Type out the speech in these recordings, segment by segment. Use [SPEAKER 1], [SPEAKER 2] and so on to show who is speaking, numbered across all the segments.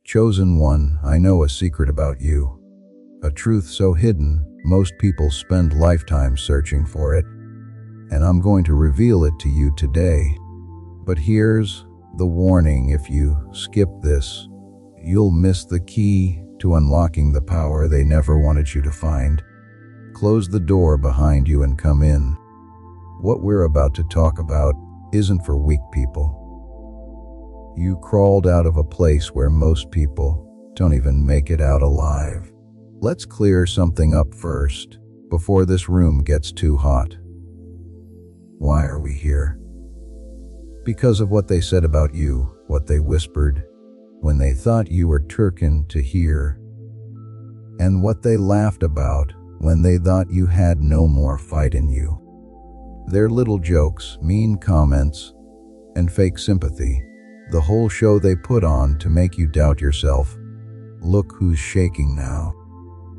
[SPEAKER 1] Chosen one, I know a secret about you. A truth so hidden, most people spend lifetimes searching for it. And I'm going to reveal it to you today. But here's the warning: if you skip this, you'll miss the key to unlocking the power they never wanted you to find. Close the door behind you and come in. What we're about to talk about isn't for weak people. You crawled out of a place where most people don't even make it out alive. Let's clear something up first, before this room gets too hot. Why are we here? Because of what they said about you, what they whispered when they thought you were taken to hear, and what they laughed about when they thought you had no more fight in you. Their little jokes, mean comments, and fake sympathy, the whole show they put on to make you doubt yourself. Look who's shaking now.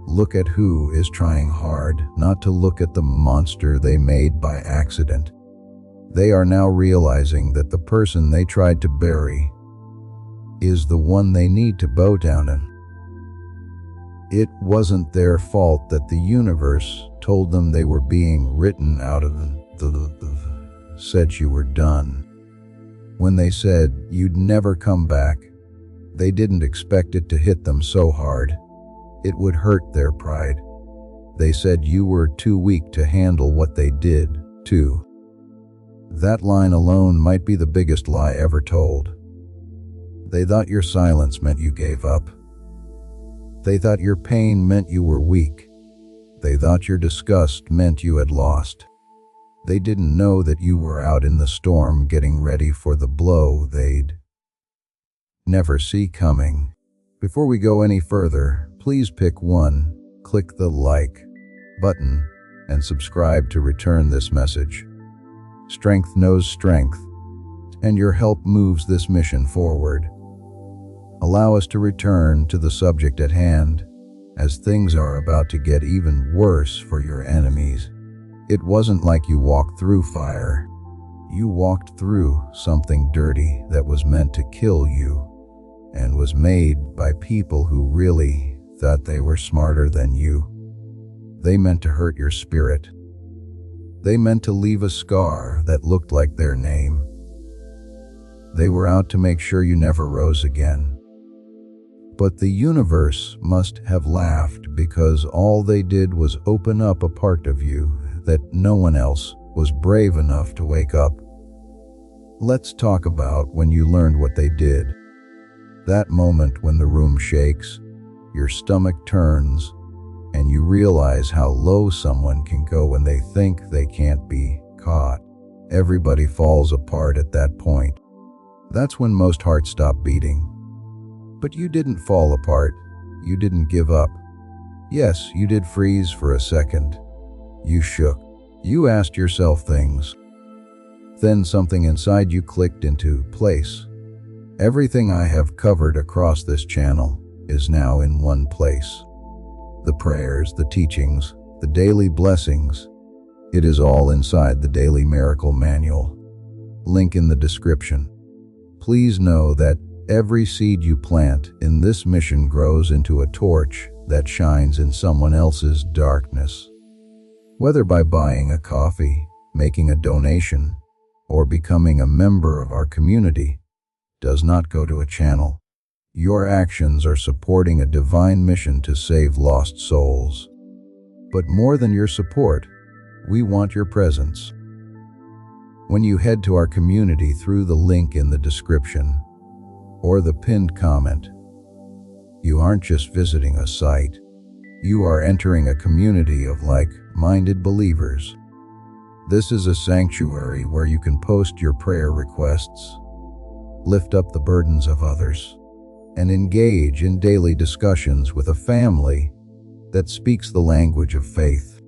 [SPEAKER 1] Look at who is trying hard not to look at the monster they made by accident. They are now realizing that the person they tried to bury is the one they need to bow down in. It wasn't their fault that the universe told them they were being written out of said you were done. When they said you'd never come back, they didn't expect it to hit them so hard. It would hurt their pride. They said you were too weak to handle what they did, too. That line alone might be the biggest lie ever told. They thought your silence meant you gave up. They thought your pain meant you were weak. They thought your disgust meant you had lost. They didn't know that you were out in the storm getting ready for the blow they'd never see coming. Before we go any further, please pick one, click the like button, and subscribe to return this message. Strength knows strength, and your help moves this mission forward. Allow us to return to the subject at hand, as things are about to get even worse for your enemies. It wasn't like you walked through fire. You walked through something dirty that was meant to kill you, and was made by people who really thought they were smarter than you. They meant to hurt your spirit. They meant to leave a scar that looked like their name. They were out to make sure you never rose again. But the universe must have laughed, because all they did was open up a part of you that no one else was brave enough to wake up. Let's talk about when you learned what they did. That moment when the room shakes, your stomach turns, and you realize how low someone can go when they think they can't be caught. Everybody falls apart at that point. That's when most hearts stop beating. But you didn't fall apart. You didn't give up. Yes, you did freeze for a second. You shook. You asked yourself things. Then something inside you clicked into place. Everything I have covered across this channel is now in one place. The prayers, the teachings, the daily blessings, it is all inside the Daily Miracle Manual. Link in the description. Please know that every seed you plant in this mission grows into a torch that shines in someone else's darkness. Whether by buying a coffee, making a donation, or becoming a member of our community, does not go to a channel. Your actions are supporting a divine mission to save lost souls. But more than your support, we want your presence. When you head to our community through the link in the description or the pinned comment, you aren't just visiting a site. You are entering a community of like-minded believers. This is a sanctuary where you can post your prayer requests, lift up the burdens of others, and engage in daily discussions with a family that speaks the language of faith.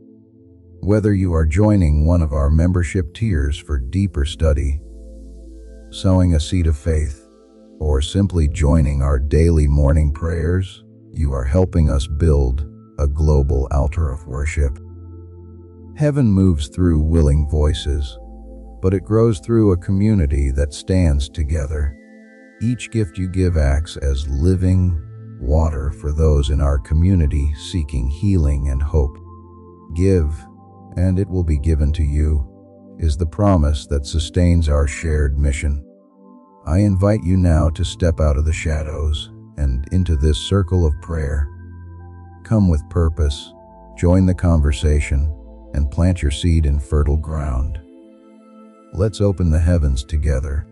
[SPEAKER 1] Whether you are joining one of our membership tiers for deeper study, sowing a seed of faith, or simply joining our daily morning prayers, you are helping us build a global altar of worship. Heaven moves through willing voices, but it grows through a community that stands together. Each gift you give acts as living water for those in our community seeking healing and hope. Give, and it will be given to you, is the promise that sustains our shared mission. I invite you now to step out of the shadows and into this circle of prayer. Come with purpose, join the conversation, and plant your seed in fertile ground. Let's open the heavens together.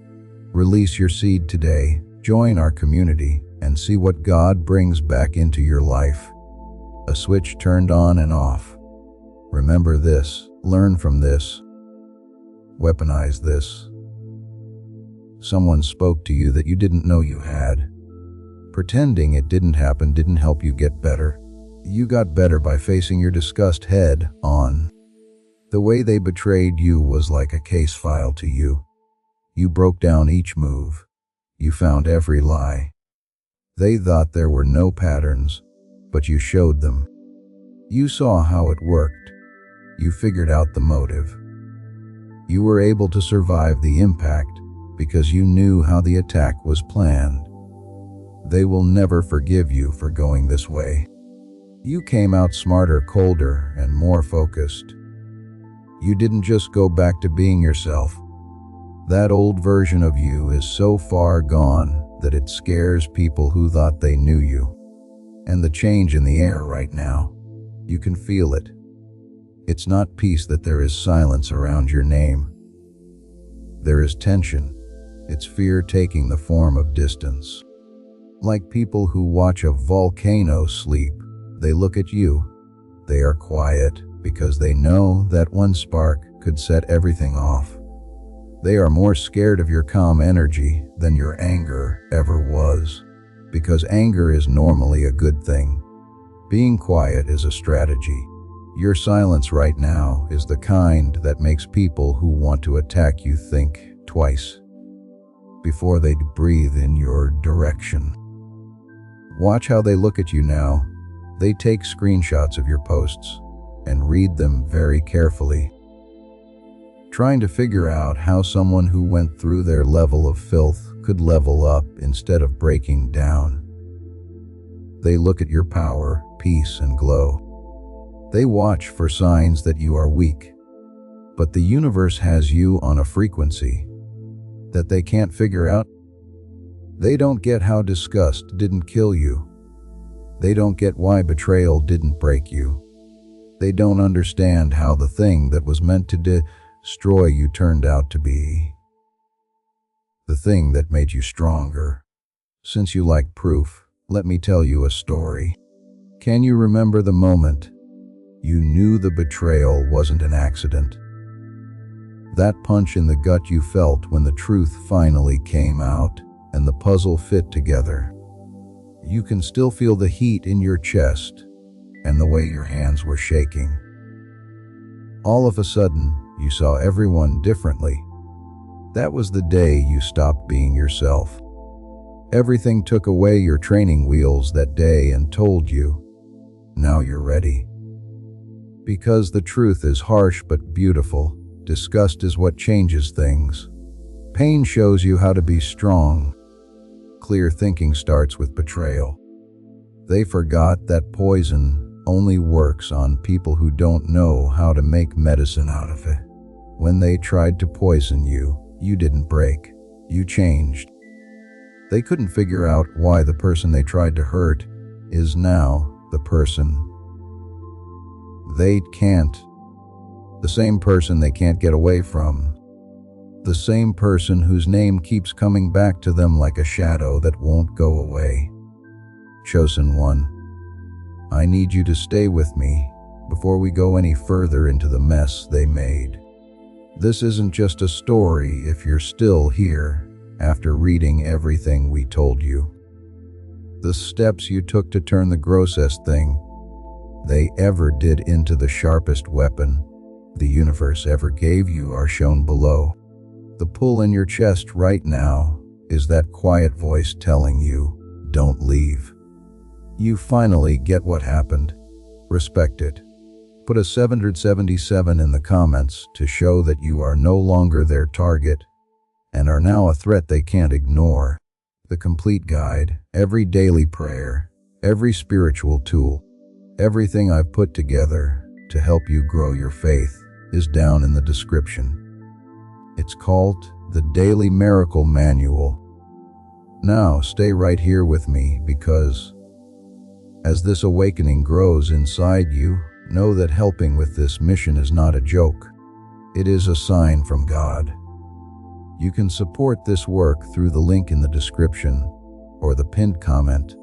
[SPEAKER 1] Release your seed today, join our community, and see what God brings back into your life. A switch turned on and off. Remember this, learn from this, weaponize this. Someone spoke to you that you didn't know you had. Pretending it didn't happen didn't help you get better. You got better by facing your disgust head on. The way they betrayed you was like a case file to you. You broke down each move. You found every lie. They thought there were no patterns, but you showed them. You saw how it worked. You figured out the motive. You were able to survive the impact because you knew how the attack was planned. They will never forgive you for going this way. You came out smarter, colder, and more focused. You didn't just go back to being yourself. That old version of you is so far gone that it scares people who thought they knew you. And the change in the air right now, you can feel it. It's not peace that there is silence around your name. There is tension. It's fear taking the form of distance. Like people who watch a volcano sleep, they look at you. They are quiet because they know that one spark could set everything off. They are more scared of your calm energy than your anger ever was, because anger is normally a good thing. Being quiet is a strategy. Your silence right now is the kind that makes people who want to attack you think twice before they breathe in your direction. Watch how they look at you now. They take screenshots of your posts and read them very carefully, trying to figure out how someone who went through their level of filth could level up instead of breaking down. They look at your power, peace, and glow. They watch for signs that you are weak, but the universe has you on a frequency that they can't figure out. They don't get how disgust didn't kill you. They don't get why betrayal didn't break you. They don't understand how the thing that was meant to destroy you turned out to be the thing that made you stronger. Since you like proof, let me tell you a story. Can you remember the moment you knew the betrayal wasn't an accident? That punch in the gut you felt when the truth finally came out and the puzzle fit together. You can still feel the heat in your chest and the way your hands were shaking. All of a sudden, you saw everyone differently. That was the day you stopped being yourself. Everything took away your training wheels that day and told you, now you're ready. Because the truth is harsh but beautiful, disgust is what changes things. Pain shows you how to be strong. Clear thinking starts with betrayal. They forgot that poison only works on people who don't know how to make medicine out of it. When they tried to poison you, you didn't break. You changed. They couldn't figure out why the person they tried to hurt is now the person they can't. The same person they can't get away from. The same person whose name keeps coming back to them like a shadow that won't go away. Chosen one, I need you to stay with me before we go any further into the mess they made. This isn't just a story if you're still here after reading everything we told you. The steps you took to turn the grossest thing they ever did into the sharpest weapon the universe ever gave you are shown below. The pull in your chest right now is that quiet voice telling you, don't leave. You finally get what happened. Respect it. Put a 777 in the comments to show that you are no longer their target and are now a threat they can't ignore. The complete guide, every daily prayer, every spiritual tool, everything I've put together to help you grow your faith is down in the description. It's called the Daily Miracle Manual. Now stay right here with me, because as this awakening grows inside you, know that helping with this mission is not a joke. It is a sign from God. You can support this work through the link in the description or the pinned comment,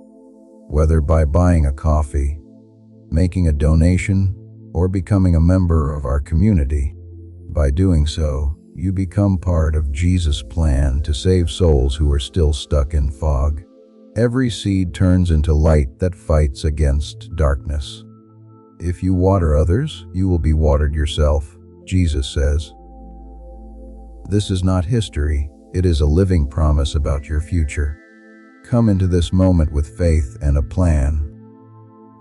[SPEAKER 1] whether by buying a coffee, making a donation, or becoming a member of our community. By doing so, you become part of Jesus' plan to save souls who are still stuck in fog. Every seed turns into light that fights against darkness. If you water others, you will be watered yourself, Jesus says. This is not history, it is a living promise about your future. Come into this moment with faith and a plan.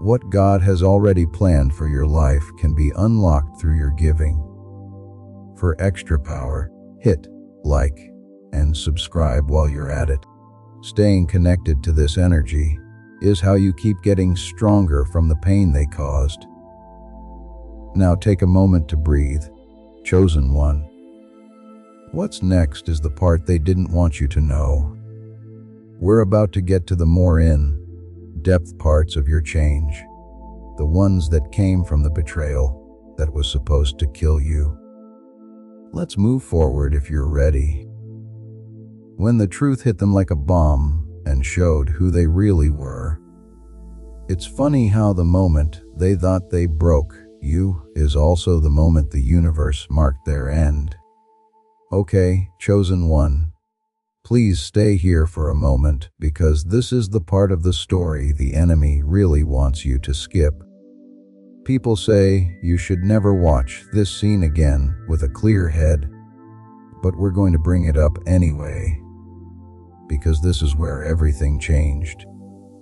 [SPEAKER 1] What God has already planned for your life can be unlocked through your giving. For extra power, hit like and subscribe while you're at it. Staying connected to this energy is how you keep getting stronger from the pain they caused. Now take a moment to breathe. Chosen one. What's next is the part they didn't want you to know. We're about to get to the more in-depth parts of your change, the ones that came from the betrayal that was supposed to kill you. Let's move forward if you're ready. When the truth hit them like a bomb and showed who they really were. It's funny how the moment they thought they broke you is also the moment the universe marked their end. Okay, chosen one. Please stay here for a moment, because this is the part of the story the enemy really wants you to skip. People say you should never watch this scene again with a clear head, but we're going to bring it up anyway, because this is where everything changed.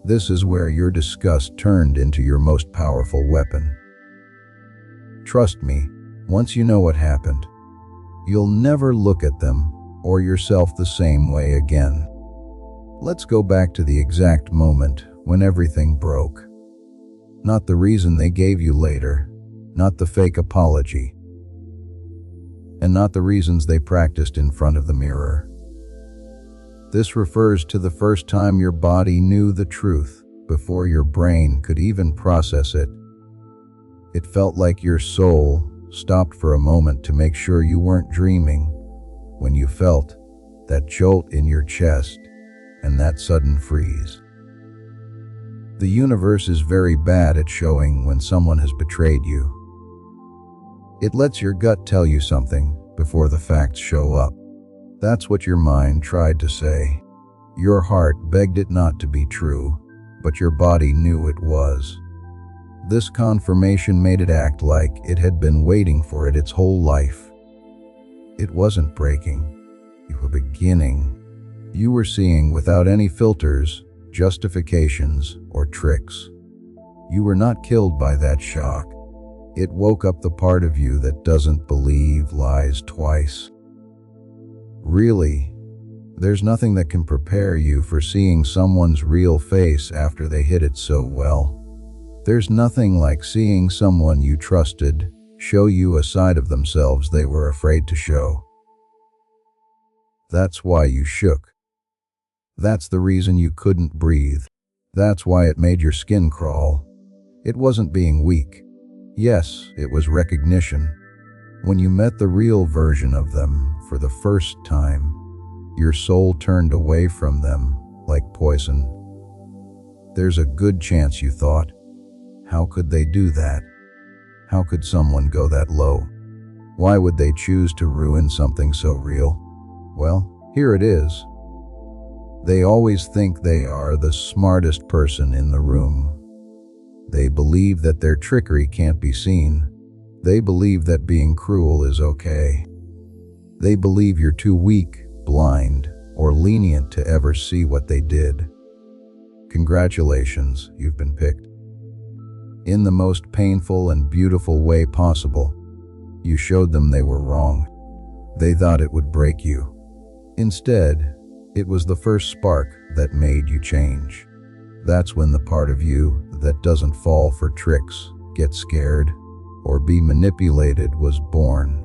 [SPEAKER 1] This is where your disgust turned into your most powerful weapon. Trust me, once you know what happened, you'll never look at them or yourself the same way again. Let's go back to the exact moment when everything broke. Not the reason they gave you later, not the fake apology, and not the reasons they practiced in front of the mirror. This refers to the first time your body knew the truth before your brain could even process it. It felt like your soul stopped for a moment to make sure you weren't dreaming, when you felt that jolt in your chest and that sudden freeze. The universe is very bad at showing when someone has betrayed you. It lets your gut tell you something before the facts show up. That's what your mind tried to say. Your heart begged it not to be true, but your body knew it was. This confirmation made it act like it had been waiting for it its whole life. It wasn't breaking. You were beginning. You were seeing without any filters, justifications, or tricks. You were not killed by that shock. It woke up the part of you that doesn't believe lies twice. Really, there's nothing that can prepare you for seeing someone's real face after they hid it so well. There's nothing like seeing someone you trusted show you a side of themselves they were afraid to show. That's why you shook. That's the reason you couldn't breathe. That's why it made your skin crawl. It wasn't being weak. Yes, it was recognition. When you met the real version of them for the first time, your soul turned away from them like poison. There's a good chance you thought, how could they do that? How could someone go that low? Why would they choose to ruin something so real? Well, here it is. They always think they are the smartest person in the room. They believe that their trickery can't be seen. They believe that being cruel is okay. They believe you're too weak, blind, or lenient to ever see what they did. Congratulations, you've been picked. In the most painful and beautiful way possible, you showed them they were wrong. They thought it would break you. Instead, It was the first spark that made you change. That's when the part of you that doesn't fall for tricks, get scared, or be manipulated was born.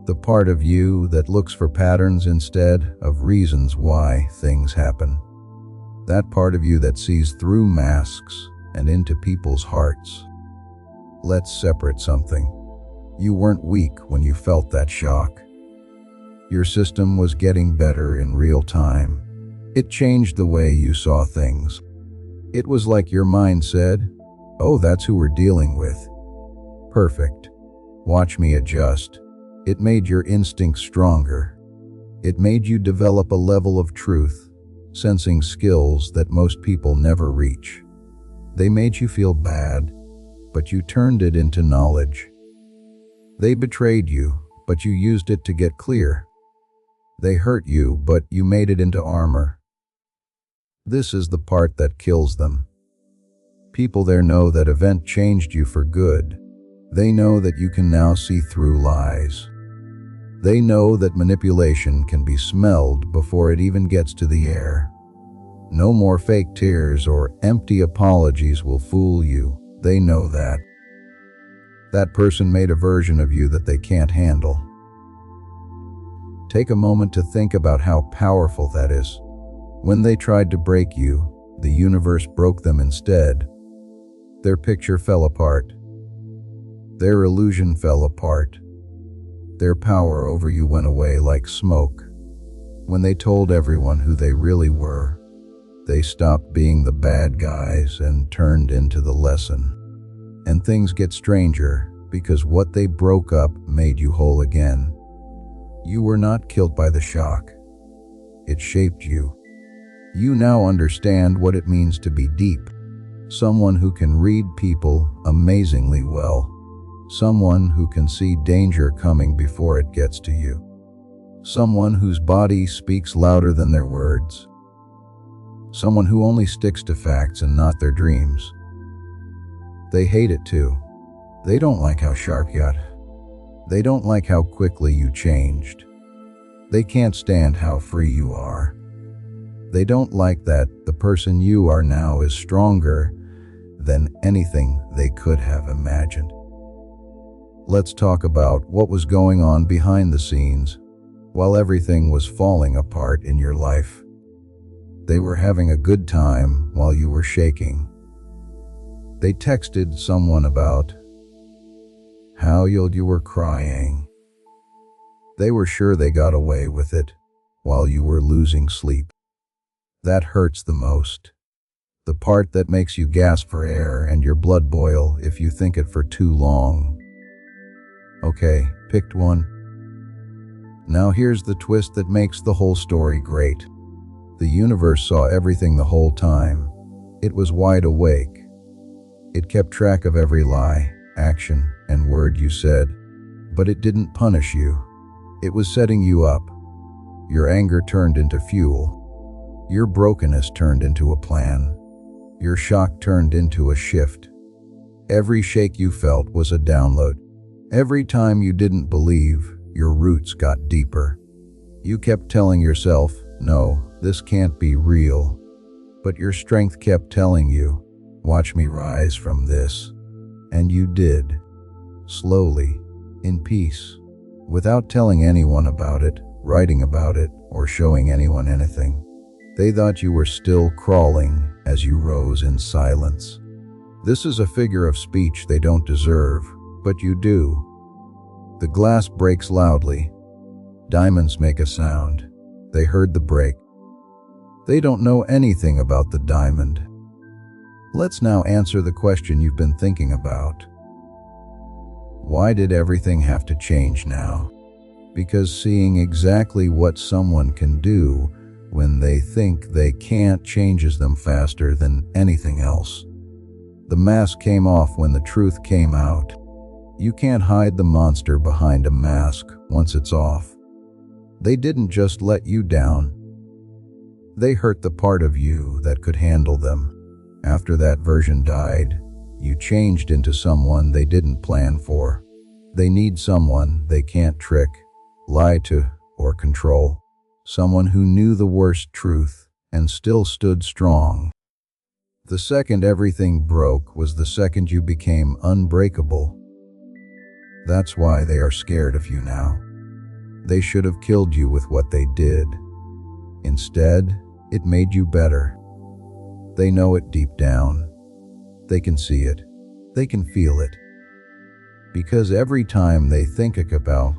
[SPEAKER 1] The part of you that looks for patterns instead of reasons why things happen. That part of you that sees through masks and into people's hearts. Let's separate something. You weren't weak when you felt that shock. Your system was getting better in real time. It changed the way you saw things. It was like your mind said, "Oh, that's who we're dealing with. Perfect. Watch me adjust." It made your instincts stronger. It made you develop a level of truth, sensing skills that most people never reach. They made you feel bad, but you turned it into knowledge. They betrayed you, but you used it to get clear. They hurt you, but you made it into armor. This is the part that kills them. People there know that event changed you for good. They know that you can now see through lies. They know that manipulation can be smelled before it even gets to the air. No more fake tears or empty apologies will fool you. They know that. That person made a version of you that they can't handle. Take a moment to think about how powerful that is. When they tried to break you, the universe broke them instead. Their picture fell apart. Their illusion fell apart. Their power over you went away like smoke. When they told everyone who they really were, they stopped being the bad guys and turned into the lesson. And things get stranger because what they broke up made you whole again. You were not killed by the shock. It shaped you. You now understand what it means to be deep. Someone who can read people amazingly well. Someone who can see danger coming before it gets to you. Someone whose body speaks louder than their words. Someone who only sticks to facts and not their dreams. They hate it too. They don't like how sharp you got. They don't like how quickly you changed. They can't stand how free you are. They don't like that the person you are now is stronger than anything they could have imagined. Let's talk about what was going on behind the scenes while everything was falling apart in your life. They were having a good time while you were shaking. They texted someone about how you were crying. They were sure they got away with it while you were losing sleep. That hurts the most. The part that makes you gasp for air and your blood boil if you think it for too long. Okay, picked one. Now here's the twist that makes the whole story great. The universe saw everything the whole time. It was wide awake. It kept track of every lie, action, and word you said, but it didn't punish you. It was setting you up. Your anger turned into fuel. Your brokenness turned into a plan. Your shock turned into a shift. Every shake you felt was a download. Every time you didn't believe, your roots got deeper. You kept telling yourself, "No, this can't be real." But your strength kept telling you, "Watch me rise from this." And you did. Slowly, in peace, without telling anyone about it, writing about it, or showing anyone anything. They thought you were still crawling as you rose in silence. This is a figure of speech they don't deserve, but you do. The glass breaks loudly. Diamonds make a sound. They heard the break. They don't know anything about the diamond. Let's now answer the question you've been thinking about. Why did everything have to change now? Because seeing exactly what someone can do when they think they can't changes them faster than anything else. The mask came off when the truth came out. You can't hide the monster behind a mask once it's off. They didn't just let you down. They hurt the part of you that could handle them. After that version died, you changed into someone they didn't plan for. They need someone they can't trick, lie to, or control. someone who knew the worst truth and still stood strong. The second everything broke was the second you became unbreakable. That's why they are scared of you now. They should have killed you with what they did. Instead, it made you better. They know it deep down. They can see it. They can feel it. Because every time they think about,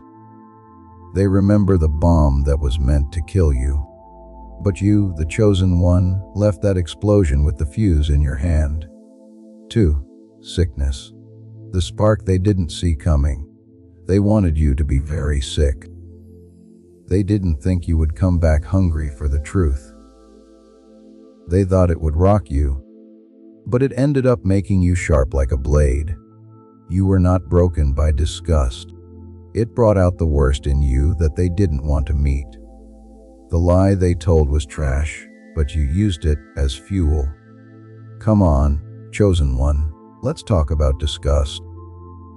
[SPEAKER 1] they remember the bomb that was meant to kill you. But you, the chosen one, left that explosion with the fuse in your hand. 2. Sickness. The spark they didn't see coming. They wanted you to be very sick. They didn't think you would come back hungry for the truth. They thought it would rock you, but it ended up making you sharp like a blade. You were not broken by disgust. It brought out the worst in you that they didn't want to meet. The lie they told was trash, but you used it as fuel. Come on, chosen one, let's talk about disgust.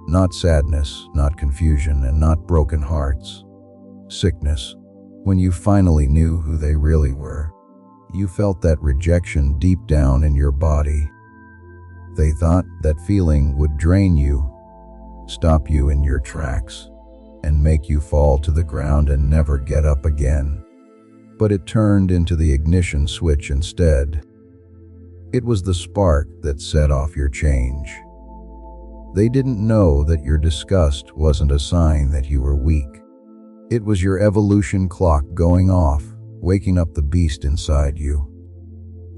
[SPEAKER 1] Not sadness, not confusion, and not broken hearts. Sickness. When you finally knew who they really were, you felt that rejection deep down in your body. They thought that feeling would drain you, stop you in your tracks, and make you fall to the ground and never get up again. But it turned into the ignition switch instead. It was the spark that set off your change. They didn't know that your disgust wasn't a sign that you were weak. It was your evolution clock going off, waking up the beast inside you.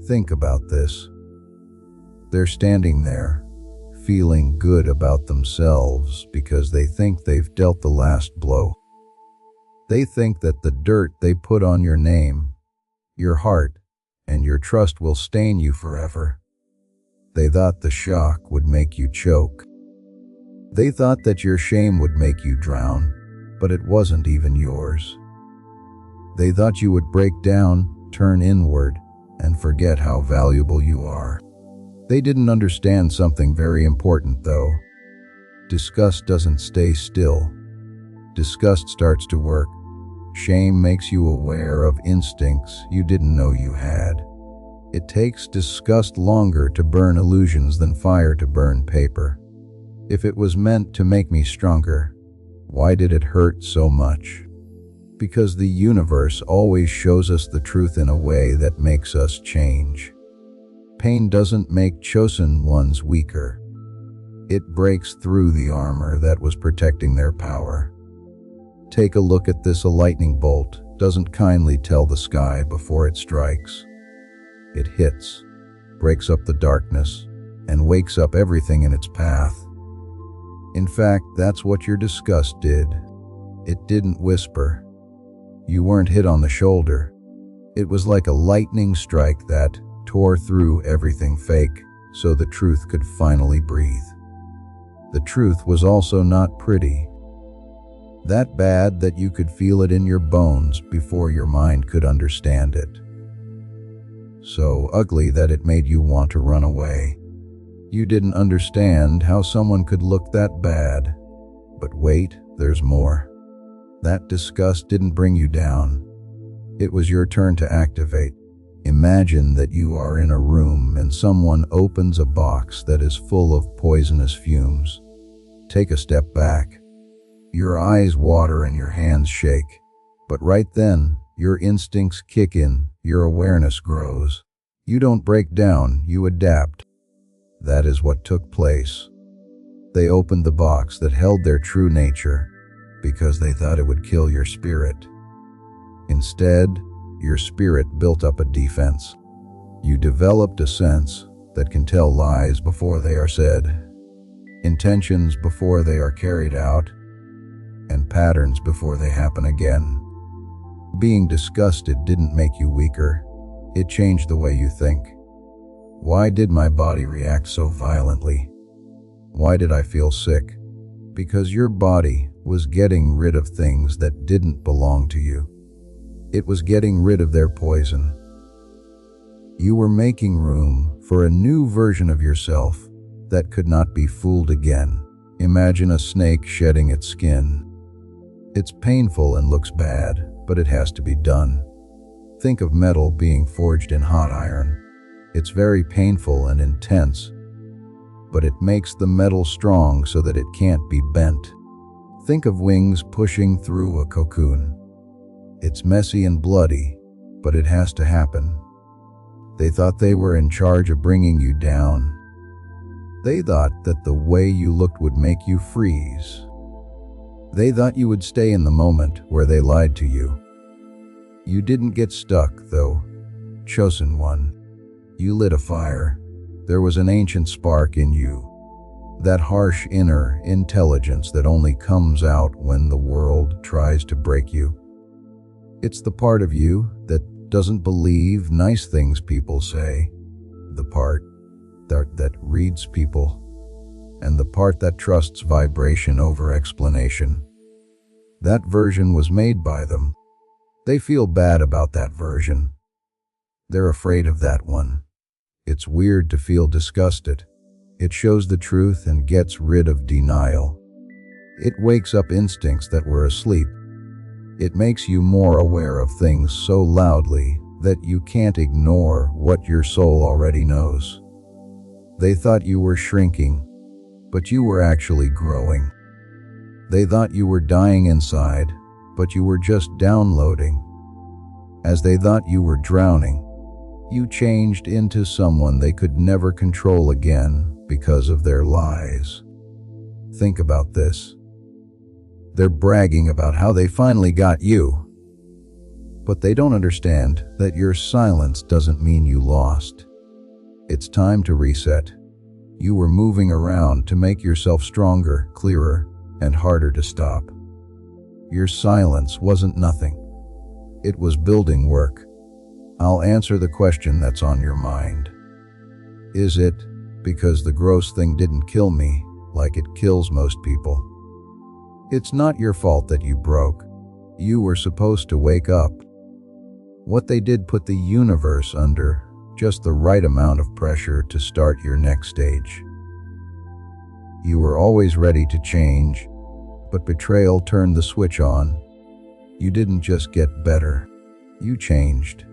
[SPEAKER 1] Think about this. They're standing there, feeling good about themselves because they think they've dealt the last blow. They think that the dirt they put on your name, your heart, and your trust will stain you forever. They thought the shock would make you choke. They thought that your shame would make you drown, but it wasn't even yours. They thought you would break down, turn inward, and forget how valuable you are. They didn't understand something very important, though. Disgust doesn't stay still. Disgust starts to work. Shame makes you aware of instincts you didn't know you had. It takes disgust longer to burn illusions than fire to burn paper. If it was meant to make me stronger, why did it hurt so much? Because the universe always shows us the truth in a way that makes us change. Pain doesn't make chosen ones weaker. It breaks through the armor that was protecting their power. Take a look at this. A lightning bolt doesn't kindly tell the sky before it strikes. It hits, breaks up the darkness, and wakes up everything in its path. In fact, that's what your disgust did. It didn't whisper. You weren't hit on the shoulder. It was like a lightning strike that tore through everything fake so the truth could finally breathe. The truth was also not pretty. That bad that you could feel it in your bones before your mind could understand it. So ugly that it made you want to run away. You didn't understand how someone could look that bad. But wait, there's more. That disgust didn't bring you down. It was your turn to activate. Imagine that you are in a room and someone opens a box that is full of poisonous fumes. Take a step back. Your eyes water and your hands shake. But right then, your instincts kick in, your awareness grows. You don't break down, you adapt. That is what took place. They opened the box that held their true nature because they thought it would kill your spirit. Instead, your spirit built up a defense. You developed a sense that can tell lies before they are said, intentions before they are carried out, and patterns before they happen again. Being disgusted didn't make you weaker. It changed the way you think. Why did my body react so violently? Why did I feel sick? Because your body was getting rid of things that didn't belong to you. It was getting rid of their poison. You were making room for a new version of yourself that could not be fooled again. Imagine a snake shedding its skin. It's painful and looks bad, but it has to be done. Think of metal being forged in hot iron. It's very painful and intense, but it makes the metal strong so that it can't be bent. Think of wings pushing through a cocoon. It's messy and bloody, but it has to happen. They thought they were in charge of bringing you down. They thought that the way you looked would make you freeze. They thought you would stay in the moment where they lied to you. You didn't get stuck, though. Chosen one. You lit a fire. There was an ancient spark in you. That harsh inner intelligence that only comes out when the world tries to break you. It's the part of you that doesn't believe nice things people say. The part that reads people. And the part that trusts vibration over explanation. That version was made by them. They feel bad about that version. They're afraid of that one. It's weird to feel disgusted. It shows the truth and gets rid of denial. It wakes up instincts that were asleep. It makes you more aware of things so loudly that you can't ignore what your soul already knows. They thought you were shrinking, but you were actually growing. They thought you were dying inside, but you were just downloading. As they thought you were drowning, you changed into someone they could never control again because of their lies. Think about this. They're bragging about how they finally got you. But they don't understand that your silence doesn't mean you lost. It's time to reset. You were moving around to make yourself stronger, clearer, and harder to stop. Your silence wasn't nothing. It was building work. I'll answer the question that's on your mind. Is it because the gross thing didn't kill me like it kills most people? It's not your fault that you broke. You were supposed to wake up. What they did put the universe under just the right amount of pressure to start your next stage. You were always ready to change, but betrayal turned the switch on. You didn't just get better. You changed.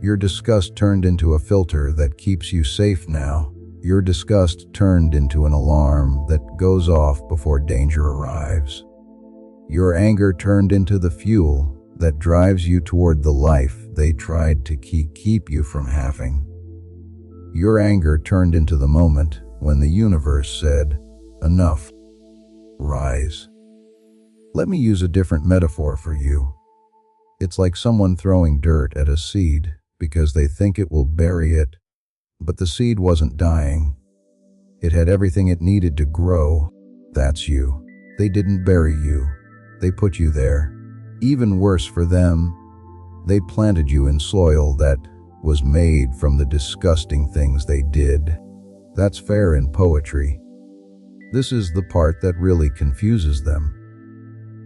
[SPEAKER 1] Your disgust turned into a filter that keeps you safe now. Your disgust turned into an alarm that goes off before danger arrives. Your anger turned into the fuel that drives you toward the life they tried to keep you from having. Your anger turned into the moment when the universe said, "Enough. Rise." Let me use a different metaphor for you. It's like someone throwing dirt at a seed because they think it will bury it, but the seed wasn't dying. It had everything it needed to grow. That's you. They didn't bury you. They put you there. Even worse for them, they planted you in soil that was made from the disgusting things they did. That's fair in poetry. This is the part that really confuses them.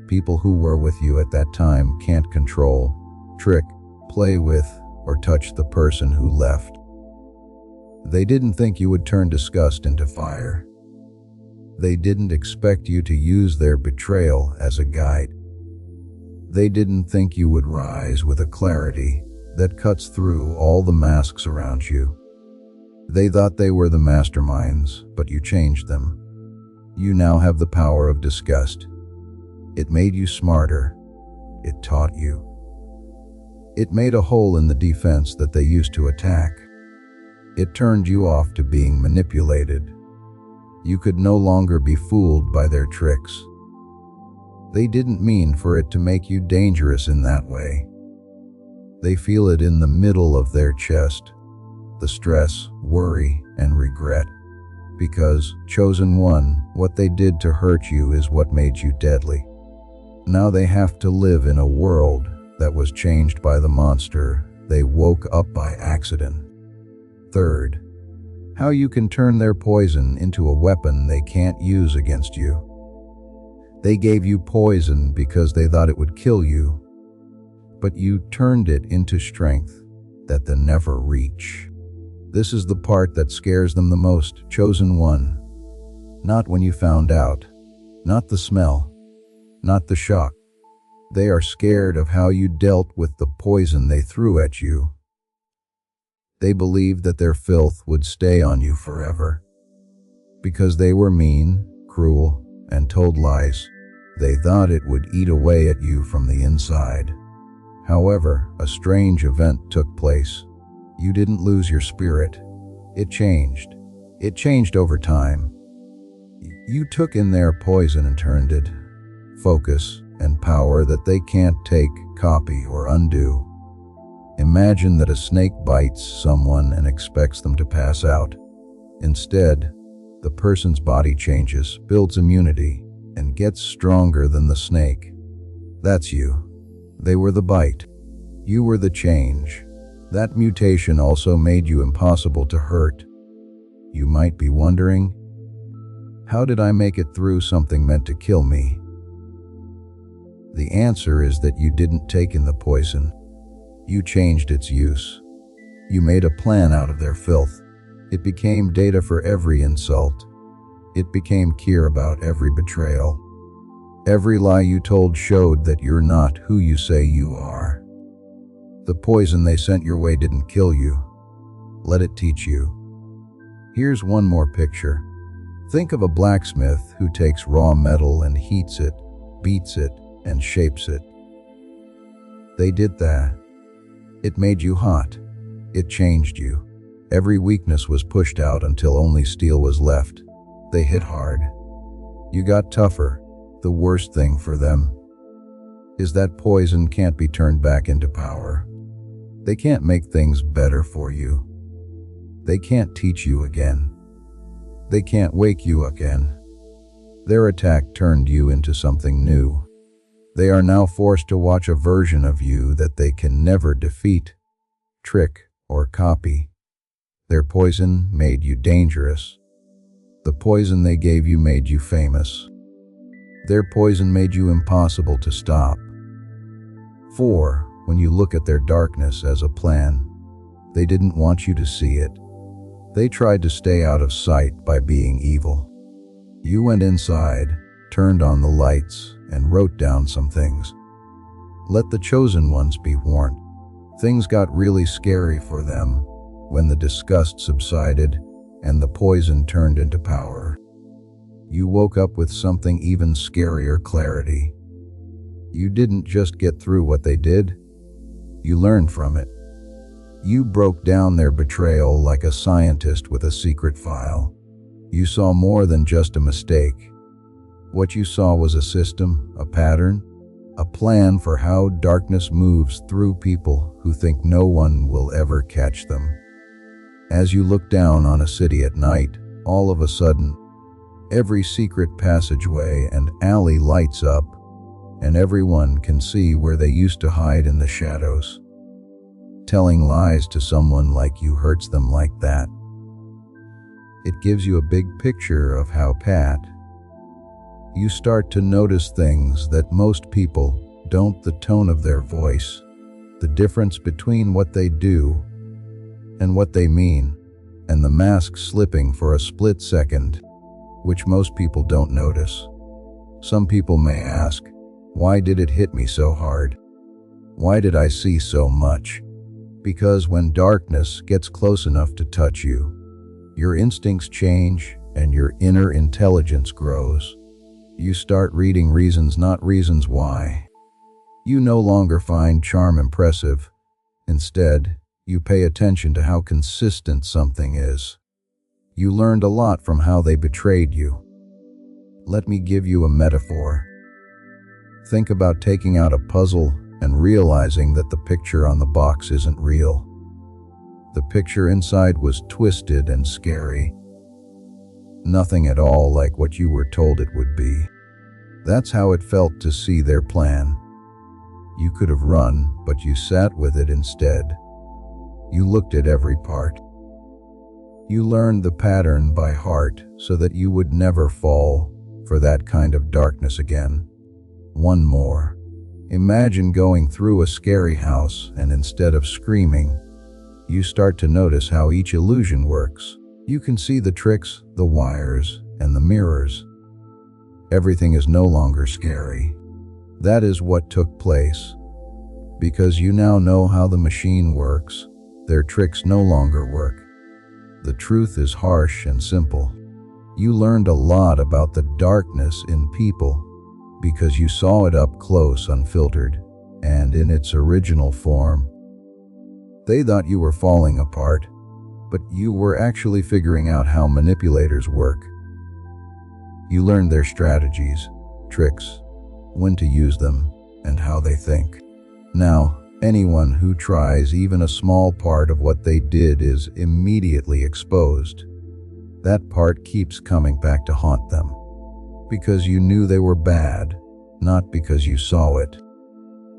[SPEAKER 1] People who were with you at that time can't control, trick, play with, or touch the person who left. They didn't think you would turn disgust into fire. They didn't expect you to use their betrayal as a guide. They didn't think you would rise with a clarity that cuts through all the masks around you. They thought they were the masterminds, but you changed them. You now have the power of disgust. It made you smarter. It taught you. It made a hole in the defense that they used to attack. It turned you off to being manipulated. You could no longer be fooled by their tricks. They didn't mean for it to make you dangerous in that way. They feel it in the middle of their chest, the stress, worry, and regret. Because, chosen one, what they did to hurt you is what made you deadly. Now they have to live in a world that was changed by the monster they woke up by accident. Third, how you can turn their poison into a weapon they can't use against you. They gave you poison because they thought it would kill you, but you turned it into strength that they'll never reach. This is the part that scares them the most, chosen one. Not when you found out, not the smell, not the shock. They are scared of how you dealt with the poison they threw at you. They believed that their filth would stay on you forever. Because they were mean, cruel, and told lies, they thought it would eat away at you from the inside. However, a strange event took place. You didn't lose your spirit. It changed. It changed over time. You took in their poison and turned it. Focus and power that they can't take, copy, or undo. Imagine that a snake bites someone and expects them to pass out. Instead, the person's body changes, builds immunity, and gets stronger than the snake. That's you. They were the bite. You were the change. That mutation also made you impossible to hurt. You might be wondering, how did I make it through something meant to kill me? The answer is that you didn't take in the poison. You changed its use. You made a plan out of their filth. It became data for every insult. It became clear about every betrayal. Every lie you told showed that you're not who you say you are. The poison they sent your way didn't kill you. Let it teach you. Here's one more picture. Think of a blacksmith who takes raw metal and heats it, beats it, and shapes it. They did that. It made you hot. It changed you. Every weakness was pushed out until only steel was left. They hit hard. You got tougher. The worst thing for them is that poison can't be turned back into power. They can't make things better for you. They can't teach you again. They can't wake you again. Their attack turned you into something new. They are now forced to watch a version of you that they can never defeat, trick, or copy. Their poison made you dangerous. The poison they gave you made you famous. Their poison made you impossible to stop. 4. When you look at their darkness as a plan, they didn't want you to see it. They tried to stay out of sight by being evil. You went inside, turned on the lights, and wrote down some things. Let the chosen ones be warned. Things got really scary for them when the disgust subsided and the poison turned into power. You woke up with something even scarier clarity. You didn't just get through what they did, you learned from it. You broke down their betrayal like a scientist with a secret file. You saw more than just a mistake. What you saw was a system, a pattern, a plan for how darkness moves through people who think no one will ever catch them. As you look down on a city at night, all of a sudden, every secret passageway and alley lights up, and everyone can see where they used to hide in the shadows. Telling lies to someone like you hurts them like that. It gives you a big picture of how you start to notice things that most people don't: the tone of their voice, the difference between what they do and what they mean, and the mask slipping for a split second, which most people don't notice. Some people may ask, why did it hit me so hard? Why did I see so much? Because when darkness gets close enough to touch you, your instincts change and your inner intelligence grows. You start reading reasons, not reasons why. You no longer find charm impressive. Instead, you pay attention to how consistent something is. You learned a lot from how they betrayed you. Let me give you a metaphor. Think about taking out a puzzle and realizing that the picture on the box isn't real. The picture inside was twisted and scary. Nothing at all like what you were told it would be. That's how it felt to see their plan. You could have run, but you sat with it instead. You looked at every part. You learned the pattern by heart so that you would never fall for that kind of darkness again. One more. Imagine going through a scary house and instead of screaming, you start to notice how each illusion works. You can see the tricks, the wires, and the mirrors. Everything is no longer scary. That is what took place. Because you now know how the machine works, their tricks no longer work. The truth is harsh and simple. You learned a lot about the darkness in people because you saw it up close, unfiltered, and in its original form. They thought you were falling apart, but you were actually figuring out how manipulators work. You learned their strategies, tricks, when to use them, and how they think. Now, anyone who tries even a small part of what they did is immediately exposed. That part keeps coming back to haunt them. Because you knew they were bad, not because you saw it.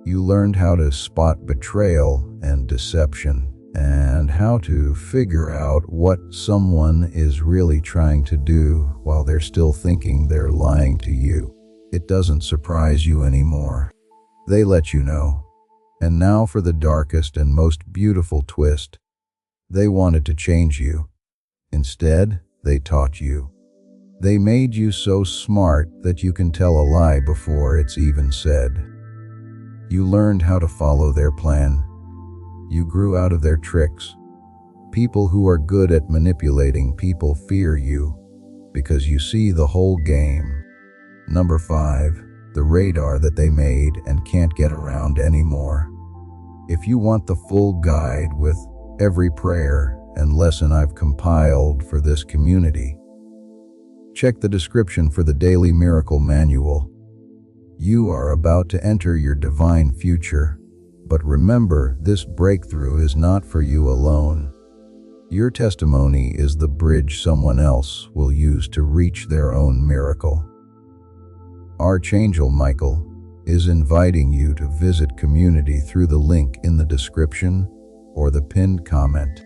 [SPEAKER 1] You learned how to spot betrayal and deception, and how to figure out what someone is really trying to do while they're still thinking they're lying to you. It doesn't surprise you anymore. They let you know. And now for the darkest and most beautiful twist. They wanted to change you. Instead, they taught you. They made you so smart that you can tell a lie before it's even said. You learned how to follow their plan. You grew out of their tricks. People who are good at manipulating people fear you because you see the whole game. Number 5. The radar that they made and can't get around anymore. If you want the full guide with every prayer and lesson I've compiled for this community, check the description for the Daily Miracle Manual. You are about to enter your divine future, but remember, this breakthrough is not for you alone. Your testimony is the bridge someone else will use to reach their own miracle. Archangel Michael is inviting you to visit community through the link in the description or the pinned comment.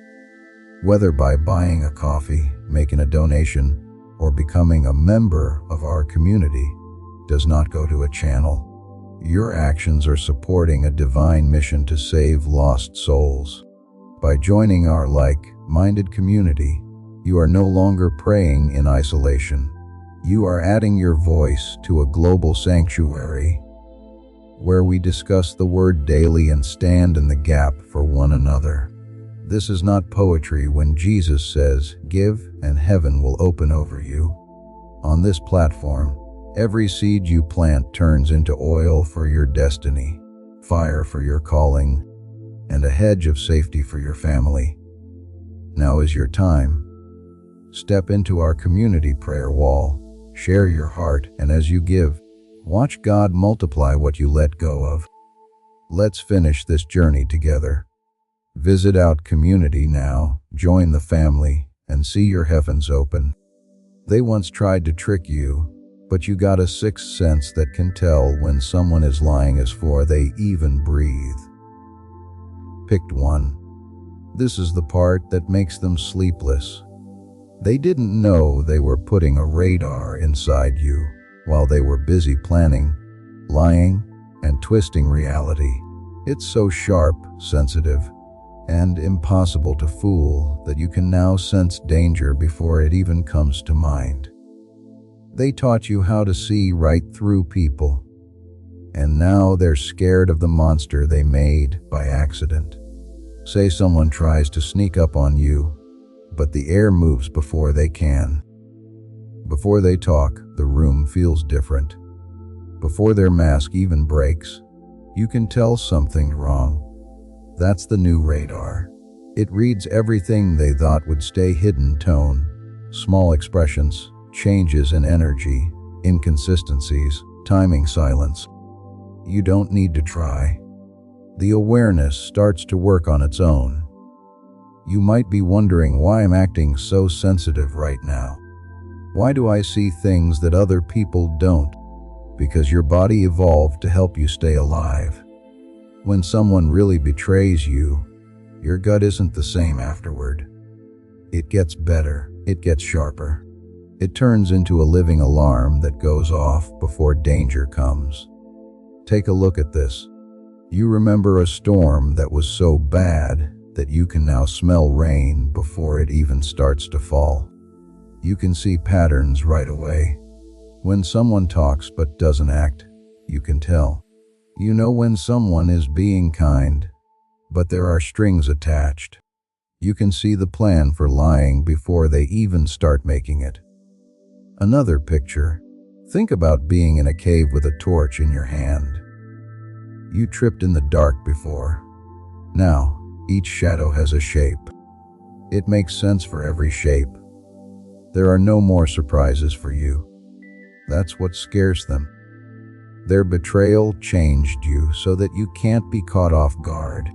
[SPEAKER 1] Whether by buying a coffee, making a donation, or becoming a member of our community does not go to a channel. Your actions are supporting a divine mission to save lost souls. By joining our like-minded community, you are no longer praying in isolation. You are adding your voice to a global sanctuary where we discuss the word daily and stand in the gap for one another. This is not poetry when Jesus says, "Give and heaven will open over you." On this platform, every seed you plant turns into oil for your destiny, fire for your calling, and a hedge of safety for your family. Now is your time. Step into our community prayer wall. Share your heart, and as you give, watch God multiply what you let go of. Let's finish this journey together. Visit out community now, join the family, and see your heavens open. They once tried to trick you, but you got a sixth sense that can tell when someone is lying before they even breathe. Picked one. This is the part that makes them sleepless. They didn't know they were putting a radar inside you while they were busy planning, lying, and twisting reality. It's so sharp, sensitive, and impossible to fool that you can now sense danger before it even comes to mind. They taught you how to see right through people, and now they're scared of the monster they made by accident. Say someone tries to sneak up on you, but the air moves before they can. Before they talk, the room feels different. Before their mask even breaks, you can tell something's wrong. That's the new radar. It reads everything they thought would stay hidden: tone, small expressions, changes in energy, inconsistencies, timing, silence. You don't need to try. The awareness starts to work on its own. You might be wondering why I'm acting so sensitive right now. Why do I see things that other people don't? Because your body evolved to help you stay alive. When someone really betrays you, your gut isn't the same afterward. It gets better, it gets sharper. It turns into a living alarm that goes off before danger comes. Take a look at this. You remember a storm that was so bad that you can now smell rain before it even starts to fall. You can see patterns right away. When someone talks but doesn't act, you can tell. You know when someone is being kind, but there are strings attached. You can see the plan for lying before they even start making it. Another picture. Think about being in a cave with a torch in your hand. You tripped in the dark before. Now, each shadow has a shape. It makes sense for every shape. There are no more surprises for you. That's what scares them. Their betrayal changed you so that you can't be caught off guard.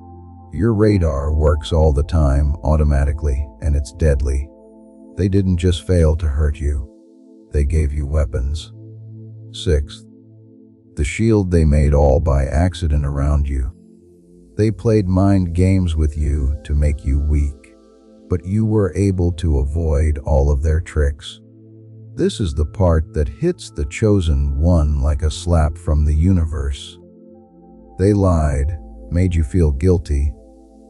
[SPEAKER 1] Your radar works all the time, automatically, and it's deadly. They didn't just fail to hurt you. They gave you weapons. Sixth, the shield they made all by accident around you. They played mind games with you to make you weak, but you were able to avoid all of their tricks. This is the part that hits the chosen one like a slap from the universe. They lied, made you feel guilty,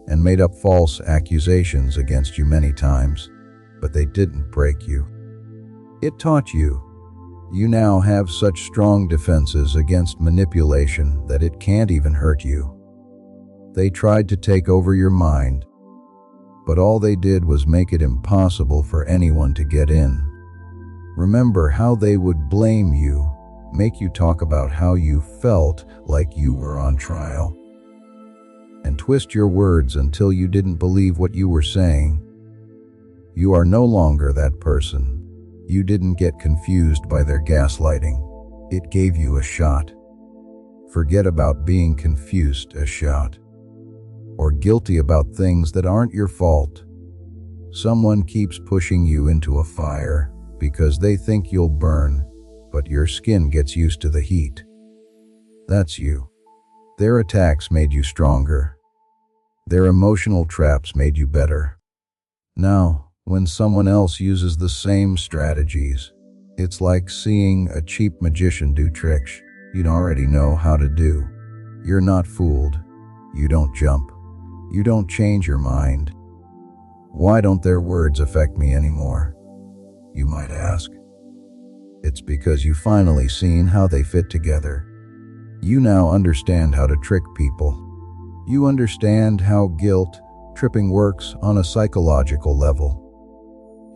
[SPEAKER 1] and made up false accusations against you many times, but they didn't break you. It taught you. You now have such strong defenses against manipulation that it can't even hurt you. They tried to take over your mind, but all they did was make it impossible for anyone to get in. Remember how they would blame you, make you talk about how you felt like you were on trial, and twist your words until you didn't believe what you were saying. You are no longer that person. You didn't get confused by their gaslighting. It gave you a shot. Forget about being confused a shot, or guilty about things that aren't your fault. Someone keeps pushing you into a fire because they think you'll burn, but your skin gets used to the heat. That's you. Their attacks made you stronger. Their emotional traps made you better. Now, when someone else uses the same strategies, it's like seeing a cheap magician do tricks you'd already know how to do. You're not fooled. You don't jump. You don't change your mind. Why don't their words affect me anymore? You might ask. It's because you've finally seen how they fit together. You now understand how to trick people. You understand how guilt tripping works on a psychological level.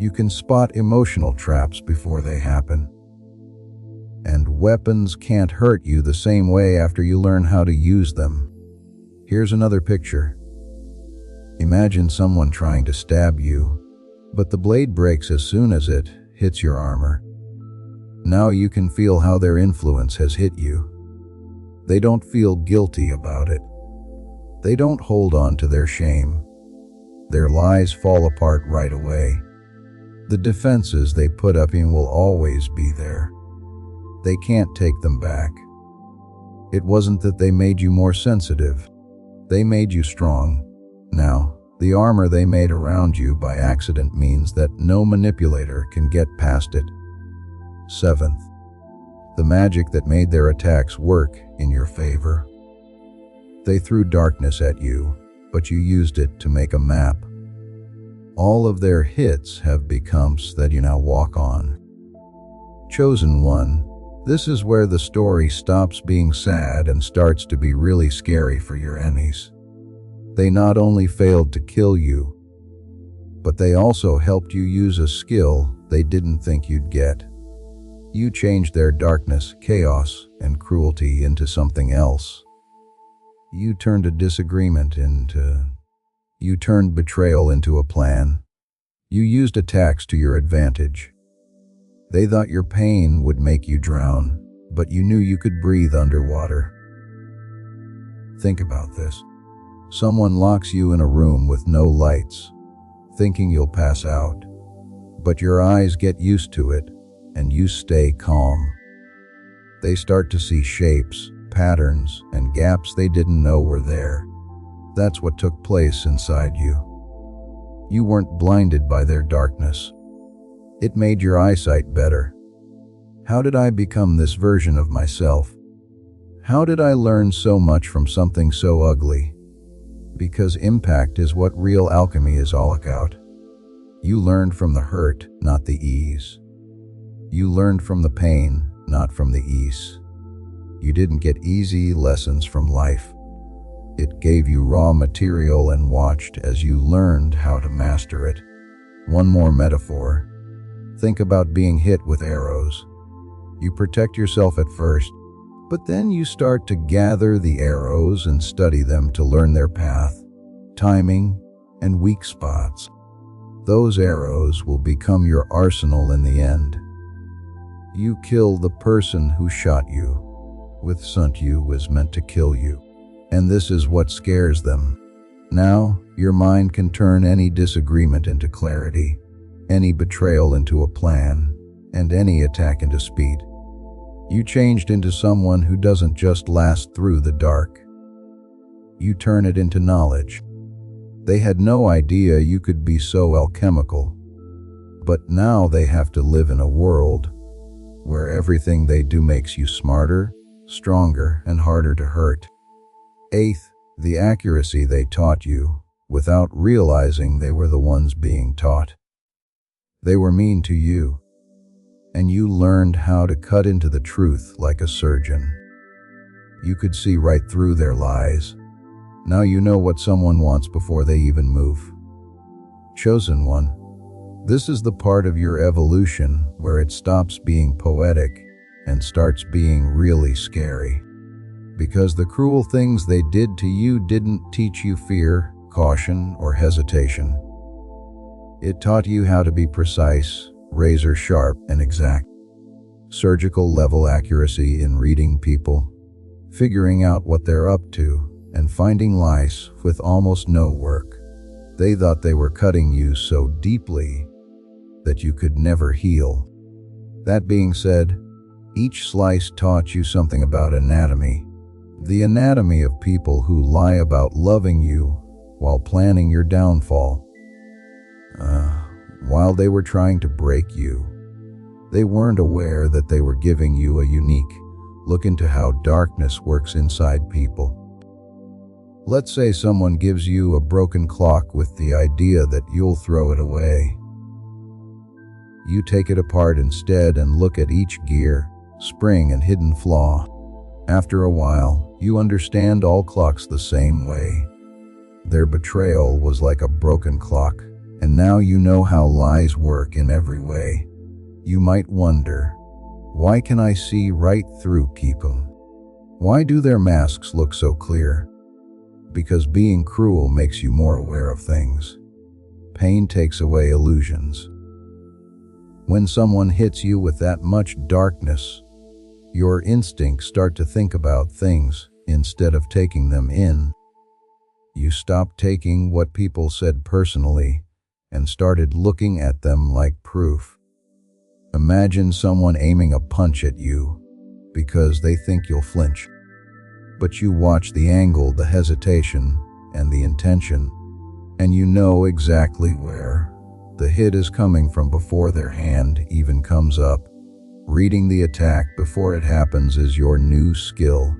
[SPEAKER 1] You can spot emotional traps before they happen. And weapons can't hurt you the same way after you learn how to use them. Here's another picture. Imagine someone trying to stab you, but the blade breaks as soon as it hits your armor. Now you can feel how their influence has hit you. They don't feel guilty about it. They don't hold on to their shame. Their lies fall apart right away. The defenses they put up in will always be there. They can't take them back. It wasn't that they made you more sensitive. They made you strong. Now, the armor they made around you by accident means that no manipulator can get past it. Seventh, the magic that made their attacks work in your favor. They threw darkness at you, but you used it to make a map. All of their hits have becomes that you now walk on. Chosen one, this is where the story stops being sad and starts to be really scary for your enemies. They not only failed to kill you, but they also helped you use a skill they didn't think you'd get. You changed their darkness, chaos, and cruelty into something else. You turned betrayal into a plan. You used attacks to your advantage. They thought your pain would make you drown, but you knew you could breathe underwater. Think about this. Someone locks you in a room with no lights, thinking you'll pass out, but your eyes get used to it, and you stay calm. They start to see shapes, patterns, and gaps they didn't know were there. That's what took place inside you. You weren't blinded by their darkness. It made your eyesight better. How did I become this version of myself? How did I learn so much from something so ugly? Because impact is what real alchemy is all about. You learned from the hurt, not the ease. You learned from the pain, not from the ease. You didn't get easy lessons from life. It gave you raw material and watched as you learned how to master it. One more metaphor. Think about being hit with arrows. You protect yourself at first, but then you start to gather the arrows and study them to learn their path, timing, and weak spots. Those arrows will become your arsenal in the end. You kill the person who shot you with something you was meant to kill you. And this is what scares them. Now, your mind can turn any disagreement into clarity, any betrayal into a plan, and any attack into speed. You changed into someone who doesn't just last through the dark. You turn it into knowledge. They had no idea you could be so alchemical, but now they have to live in a world where everything they do makes you smarter, stronger, and harder to hurt. Eighth, the accuracy they taught you without realizing they were the ones being taught. They were mean to you, and you learned how to cut into the truth like a surgeon. You could see right through their lies. Now you know what someone wants before they even move. Chosen one. This is the part of your evolution where it stops being poetic and starts being really scary. Because the cruel things they did to you didn't teach you fear, caution, or hesitation. It taught you how to be precise, razor sharp, and exact. Surgical level accuracy in reading people, figuring out what they're up to, and finding lies with almost no work. They thought they were cutting you so deeply that you could never heal. That being said, each slice taught you something about anatomy. The anatomy of people who lie about loving you while planning your downfall. While they were trying to break you, they weren't aware that they were giving you a unique look into how darkness works inside people. Let's say someone gives you a broken clock with the idea that you'll throw it away. You take it apart instead and look at each gear, spring, and hidden flaw. After a while, you understand all clocks the same way. Their betrayal was like a broken clock, and now you know how lies work in every way. You might wonder, why can I see right through people? Why do their masks look so clear? Because being cruel makes you more aware of things. Pain takes away illusions. When someone hits you with that much darkness, your instincts start to think about things instead of taking them in. You stopped taking what people said personally and started looking at them like proof. Imagine someone aiming a punch at you because they think you'll flinch. But you watch the angle, the hesitation, and the intention, and you know exactly where the hit is coming from before their hand even comes up. Reading the attack before it happens is your new skill.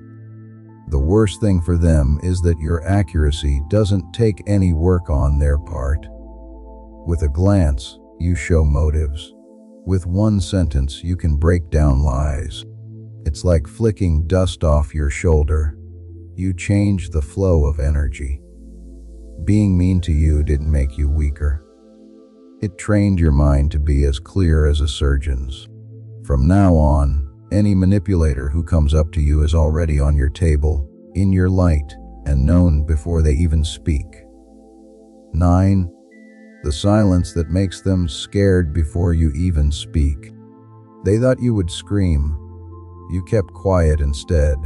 [SPEAKER 1] The worst thing for them is that your accuracy doesn't take any work on their part. With a glance, you show motives. With one sentence, you can break down lies. It's like flicking dust off your shoulder. You change the flow of energy. Being mean to you didn't make you weaker. It trained your mind to be as clear as a surgeon's. From now on, any manipulator who comes up to you is already on your table, in your light, and known before they even speak. 9. The silence that makes them scared before you even speak. They thought you would scream. You kept quiet instead.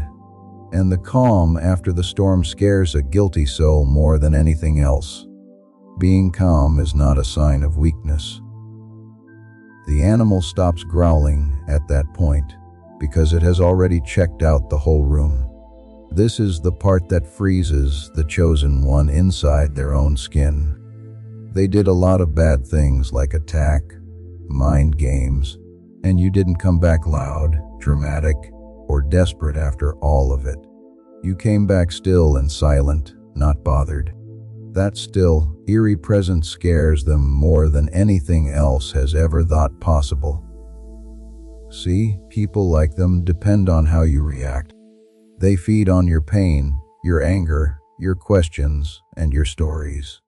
[SPEAKER 1] And the calm after the storm scares a guilty soul more than anything else. Being calm is not a sign of weakness. The animal stops growling at that point because it has already checked out the whole room. This is the part that freezes the chosen one inside their own skin. They did a lot of bad things like attack, mind games, and you didn't come back loud, dramatic, or desperate after all of it. You came back still and silent, not bothered. That still, eerie presence scares them more than anything else has ever thought possible. See, people like them depend on how you react. They feed on your pain, your anger, your questions, and your stories.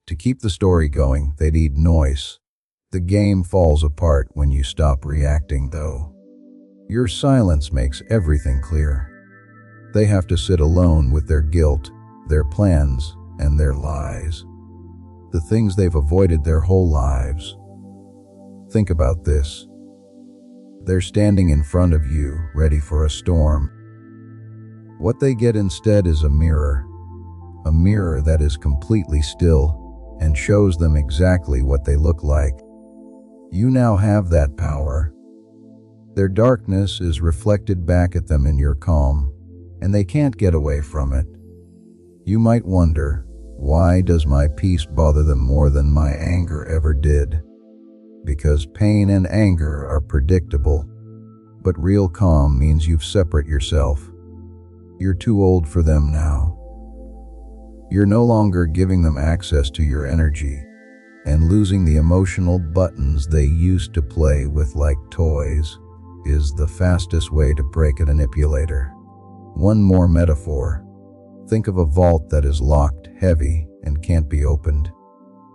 [SPEAKER 1] To keep the story going, they need noise. The game falls apart when you stop reacting, though. Your silence makes everything clear. They have to sit alone with their guilt, their plans, and their lies. The things they've avoided their whole lives. Think about this. They're standing in front of you, ready for a storm. What they get instead is a mirror that is completely still and shows them exactly what they look like. You now have that power. Their darkness is reflected back at them in your calm, and they can't get away from it. You might wonder, why does my peace bother them more than my anger ever did? Because pain and anger are predictable, but real calm means you've separated yourself. You're too old for them now. You're no longer giving them access to your energy, and losing the emotional buttons they used to play with like toys is the fastest way to break a manipulator. One more metaphor. Think of a vault that is locked, heavy, and can't be opened.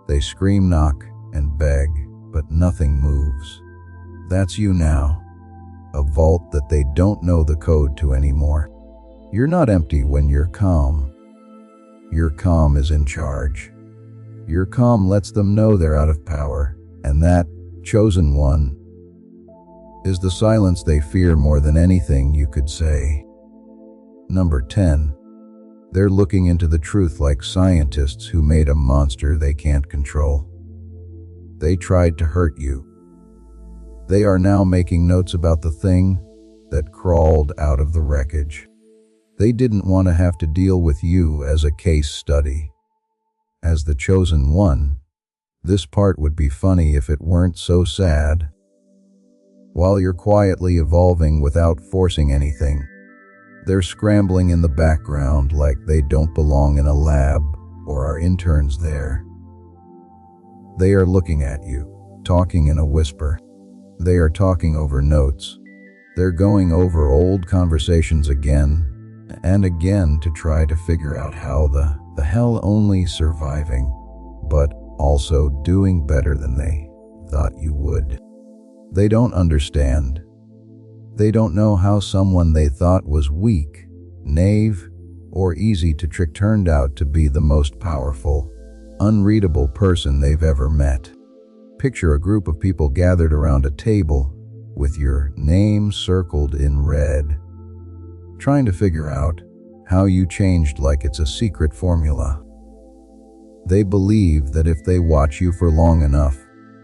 [SPEAKER 1] They scream, knock, and beg, but nothing moves. That's you now. A vault that they don't know the code to anymore. You're not empty when you're calm. Your calm is in charge. Your calm lets them know they're out of power, and that chosen one is the silence they fear more than anything you could say. Number 10. They're looking into the truth like scientists who made a monster they can't control. They tried to hurt you. They are now making notes about the thing that crawled out of the wreckage. They didn't want to have to deal with you as a case study. As the chosen one, this part would be funny if it weren't so sad. While you're quietly evolving without forcing anything, they're scrambling in the background like they don't belong in a lab or are interns there. They are looking at you, talking in a whisper. They are talking over notes. They're going over old conversations again and again to try to figure out how the hell only surviving, but also doing better than they thought you would. They don't understand. They don't know how someone they thought was weak, naive, or easy to trick turned out to be the most powerful, unreadable person they've ever met. Picture a group of people gathered around a table with your name circled in red, trying to figure out how you changed like it's a secret formula. They believe that if they watch you for long enough,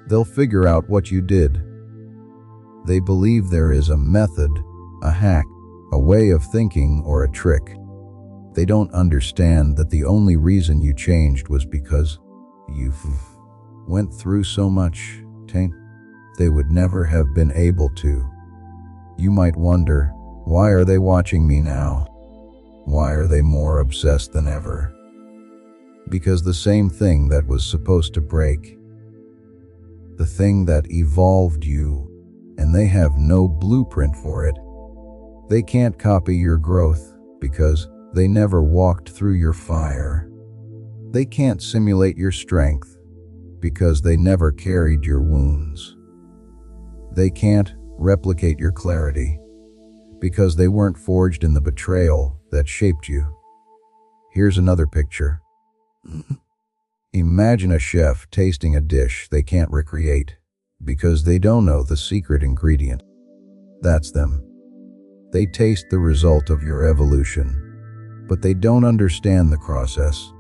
[SPEAKER 1] they'll figure out what you did. They believe there is a method, a hack, a way of thinking, or a trick. They don't understand that the only reason you changed was because you went through so much pain. They would never have been able to. You might wonder, why are they watching me now? Why are they more obsessed than ever? Because the same thing that was supposed to break, the thing that evolved you, and they have no blueprint for it. They can't copy your growth because they never walked through your fire. They can't simulate your strength because they never carried your wounds. They can't replicate your clarity because they weren't forged in the betrayal that shaped you. Here's another picture. Imagine a chef tasting a dish they can't recreate because they don't know the secret ingredient. That's them. They taste the result of your evolution, but they don't understand the process.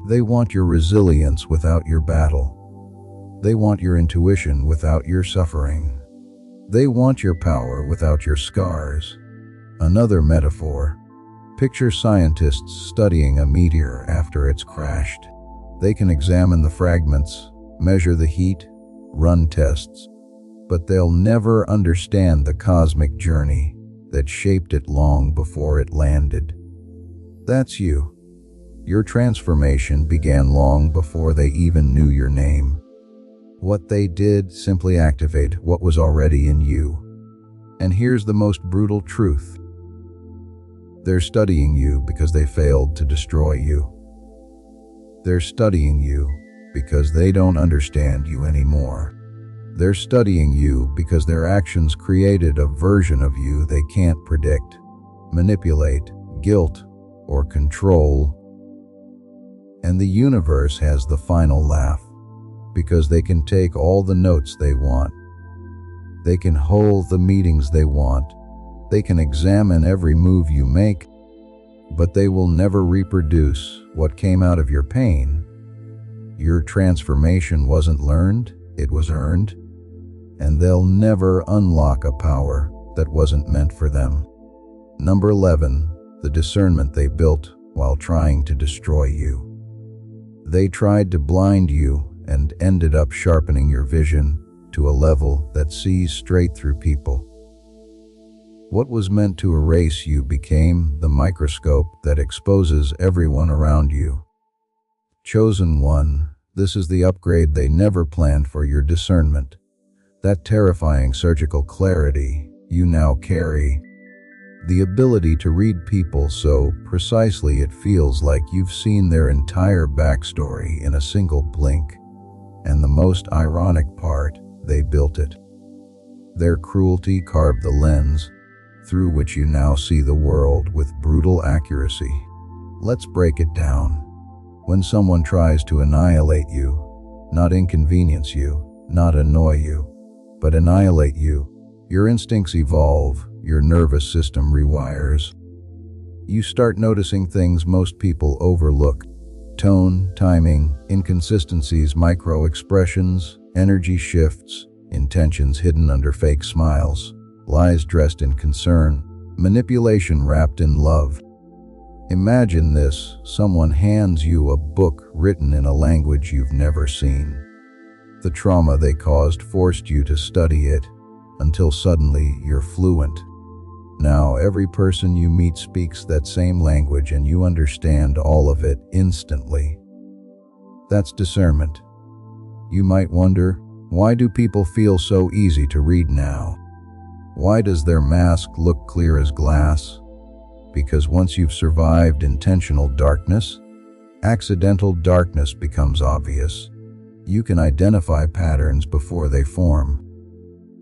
[SPEAKER 1] They want your resilience without your battle. They want your intuition without your suffering. They want your power without your scars. Another metaphor. Picture scientists studying a meteor after it's crashed. They can examine the fragments, measure the heat, run tests, but they'll never understand the cosmic journey that shaped it long before it landed. That's you. Your transformation began long before they even knew your name. What they did simply activate what was already in you. And here's the most brutal truth. They're studying you because they failed to destroy you. They're studying you because they don't understand you anymore. They're studying you because their actions created a version of you they can't predict, manipulate, guilt, or control. And the universe has the final laugh, because they can take all the notes they want. They can hold the meetings they want. They can examine every move you make, but they will never reproduce what came out of your pain. Your transformation wasn't learned, it was earned, and they'll never unlock a power that wasn't meant for them. Number 11, the discernment they built while trying to destroy you. They tried to blind you and ended up sharpening your vision to a level that sees straight through people. What was meant to erase you became the microscope that exposes everyone around you. Chosen one, this is the upgrade they never planned for your discernment. That terrifying surgical clarity you now carry. The ability to read people so precisely it feels like you've seen their entire backstory in a single blink. And the most ironic part, they built it. Their cruelty carved the lens through which you now see the world with brutal accuracy. Let's break it down. When someone tries to annihilate you, not inconvenience you, not annoy you, but annihilate you, your instincts evolve, your nervous system rewires. You start noticing things most people overlook. Tone, timing, inconsistencies, micro-expressions, energy shifts, intentions hidden under fake smiles, lies dressed in concern, manipulation wrapped in love. Imagine this, someone hands you a book written in a language you've never seen. The trauma they caused forced you to study it, until suddenly you're fluent. Now every person you meet speaks that same language and you understand all of it instantly. That's discernment. You might wonder, why do people feel so easy to read now? Why does their mask look clear as glass? Because once you've survived intentional darkness, accidental darkness becomes obvious. You can identify patterns before they form.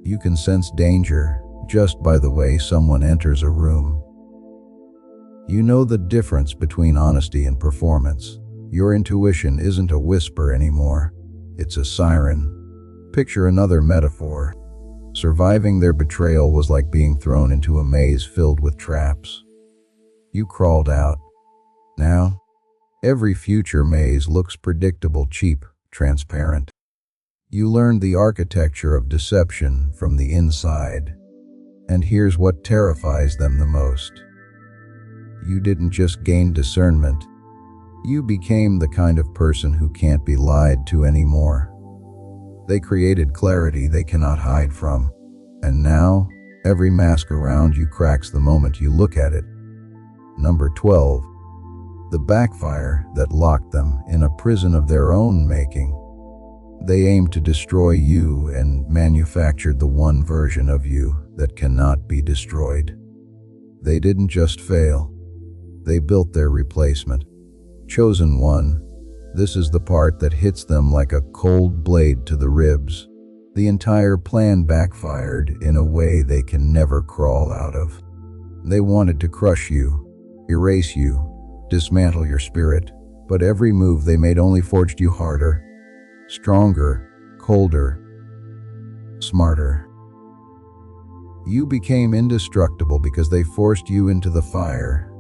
[SPEAKER 1] You can sense danger just by the way someone enters a room. You know the difference between honesty and performance. Your intuition isn't a whisper anymore. It's a siren. Picture another metaphor. Surviving their betrayal was like being thrown into a maze filled with traps. You crawled out. Now, every future maze looks predictable, cheap, transparent. You learned the architecture of deception from the inside. And here's what terrifies them the most. You didn't just gain discernment. You became the kind of person who can't be lied to anymore. They created clarity they cannot hide from. And now, every mask around you cracks the moment you look at it. Number 12. The backfire that locked them in a prison of their own making. They aimed to destroy you and manufactured the one version of you that cannot be destroyed. They didn't just fail. They built their replacement. Chosen one, this is the part that hits them like a cold blade to the ribs. The entire plan backfired in a way they can never crawl out of. They wanted to crush you, erase you, dismantle your spirit, but every move they made only forged you harder, stronger, colder, smarter. You became indestructible because they forced you into the fire.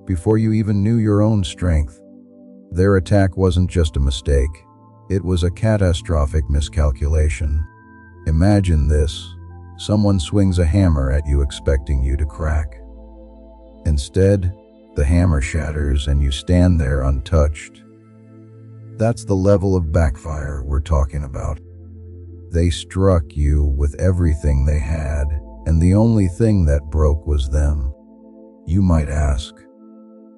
[SPEAKER 1] Before you even knew your own strength, their attack wasn't just a mistake. It was a catastrophic miscalculation. Imagine this. Someone swings a hammer at you expecting you to crack. Instead, the hammer shatters and you stand there untouched. That's the level of backfire we're talking about. They struck you with everything they had, and the only thing that broke was them. You might ask,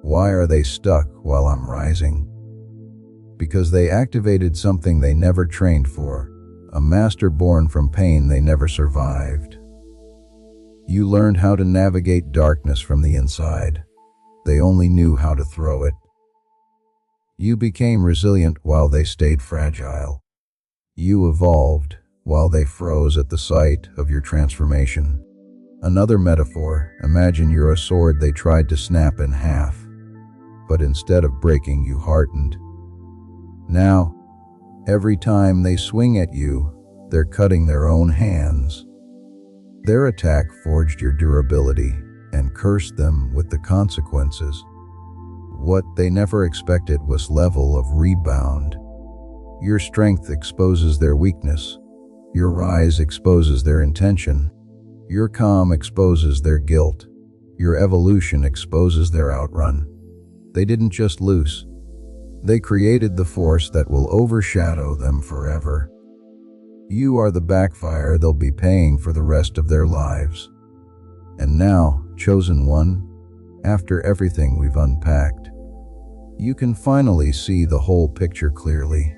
[SPEAKER 1] why are they stuck while I'm rising? Because they activated something they never trained for, a master born from pain they never survived. You learned how to navigate darkness from the inside. They only knew how to throw it. You became resilient while they stayed fragile. You evolved while they froze at the sight of your transformation. Another metaphor: imagine you're a sword they tried to snap in half, but instead of breaking, you hardened. Now, every time they swing at you, they're cutting their own hands. Their attack forged your durability and cursed them with the consequences. What they never expected was level of rebound. Your strength exposes their weakness. Your rise exposes their intention. Your calm exposes their guilt. Your evolution exposes their outrun. They didn't just lose. They created the force that will overshadow them forever. You are the backfire they'll be paying for the rest of their lives. And now, chosen one, after everything we've unpacked, you can finally see the whole picture clearly.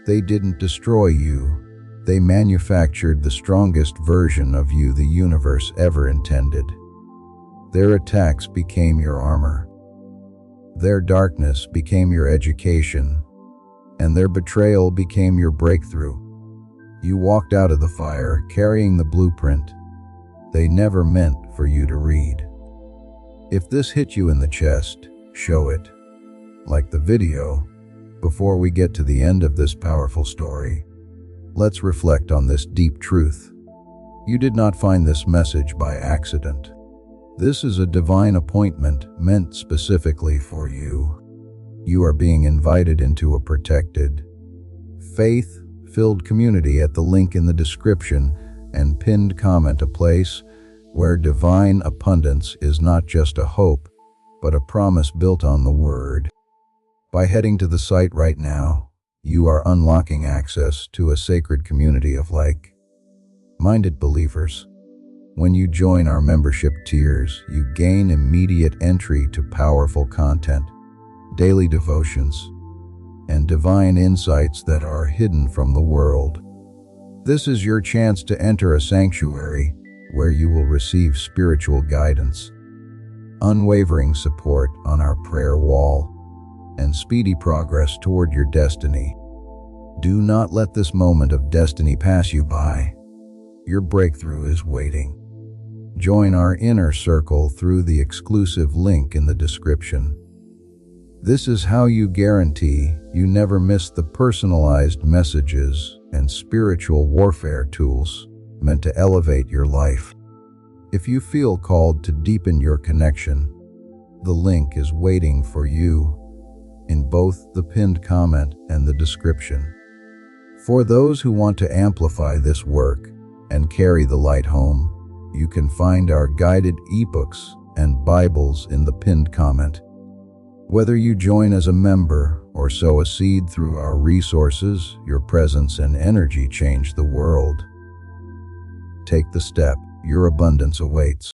[SPEAKER 1] They didn't destroy you. They manufactured the strongest version of you the universe ever intended. Their attacks became your armor. Their darkness became your education, and their betrayal became your breakthrough. You walked out of the fire carrying the blueprint they never meant for you to read. If this hit you in the chest, show it. Like the video. Before we get to the end of this powerful story, let's reflect on this deep truth. You did not find this message by accident. This is a divine appointment meant specifically for you. You are being invited into a protected, faith-filled community at the link in the description and pinned comment, a place where divine abundance is not just a hope, but a promise built on the Word. By heading to the site right now, you are unlocking access to a sacred community of like-minded believers. When you join our membership tiers, you gain immediate entry to powerful content, daily devotions, and divine insights that are hidden from the world. This is your chance to enter a sanctuary where you will receive spiritual guidance, unwavering support on our prayer wall, and speedy progress toward your destiny. Do not let this moment of destiny pass you by. Your breakthrough is waiting. Join our inner circle through the exclusive link in the description. This is how you guarantee you never miss the personalized messages and spiritual warfare tools meant to elevate your life. If you feel called to deepen your connection, the link is waiting for you in both the pinned comment and the description. For those who want to amplify this work and carry the light home, you can find our guided ebooks and Bibles in the pinned comment. Whether you join as a member or sow a seed through our resources, your presence and energy change the world. Take the step. Your abundance awaits.